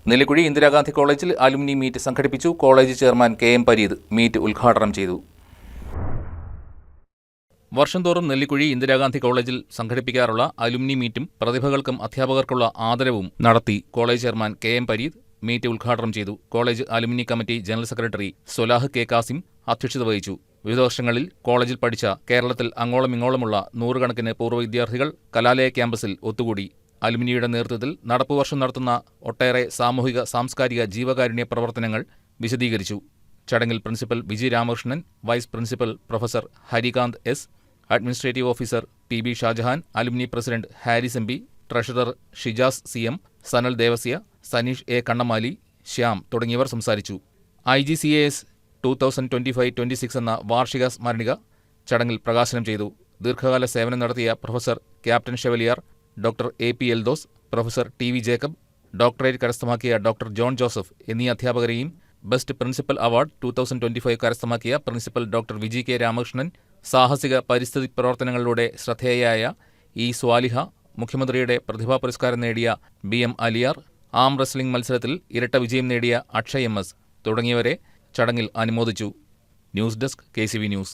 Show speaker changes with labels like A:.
A: നെല്ലിക്കുഴി ഇന്ദിരാഗാന്ധി കോളേജിൽ alumni meet സംഘടിപ്പിച്ചു. College chairman KM Pareed meet ഉദ്ഘാടനം ചെയ്തു. വർഷം തോറും നെല്ലിക്കുഴി ഇന്ദിരാഗാന്ധി കോളേജിൽ സംഘടിപ്പിക്കാറുള്ള അലുമിനി മീറ്റും പ്രതിഭകൾക്കും അധ്യാപകർക്കുള്ള ആദരവും നടത്തി. College chairman KM Pareed meet ഉദ്ഘാടനം ചെയ്തു. College alumni committee general secretary Swalah K. Kasim അധ്യക്ഷത വഹിച്ചു. വിവിധ വർഷങ്ങളിൽ കോളേജിൽ പഠിച്ച കേരളത്തിൽ അങ്ങോളം ഇങ്ങോളമുള്ള നൂറുകണക്കിന് പൂർവ്വ വിദ്യാർത്ഥികൾ കലാലയ ക്യാമ്പസിൽ ഒത്തുകൂടി. അലുമിനിയുടെ നേതൃത്വത്തിൽ നടപ്പുവർഷം നടത്തുന്ന ഒട്ടേറെ സാമൂഹിക സാംസ്കാരിക ജീവകാരുണ്യ പ്രവർത്തനങ്ങൾ വിശദീകരിച്ചു. ചടങ്ങിൽ principal Viji Ramakrishnan, vice principal professor Harikanth S, administrative officer PB Shajahan, alumni president Haris MB, treasurer Shijas CM, Sanal Devasya, Saneesh A. Kannamali, Shyam തുടങ്ങിയവർ സംസാരിച്ചു. IGCAS 2025-26 എന്ന വാർഷിക സ്മരണിക ചടങ്ങിൽ പ്രകാശനം ചെയ്തു. ദീർഘകാല സേവനം നടത്തിയ professor captain chevalier, doctor AP Eldhose, professor TV Jacob, doctorate കരസ്ഥമാക്കിയ ഡോക്ടർ ജോൺ ജോസഫ് എന്നീ അധ്യാപകരെയും ബെസ്റ്റ് പ്രിൻസിപ്പൽ അവാർഡ് 2025 കരസ്ഥമാക്കിയ principal doctor Viji K. Ramakrishnan, സാഹസിക പരിസ്ഥിതി പ്രവർത്തനങ്ങളിലൂടെ ശ്രദ്ധേയയായ E. സ്വാലിഹ, മുഖ്യമന്ത്രിയുടെ പ്രതിഭാ പുരസ്കാരം നേടിയ BM അലിയാർ, ആം റെസ്ലിംഗ് മത്സരത്തിൽ ഇരട്ട വിജയം നേടിയ അക്ഷയ് MS തുടങ്ങിയവരെ ചടങ്ങിൽ അനുമോദിച്ചു. News desk KCV news.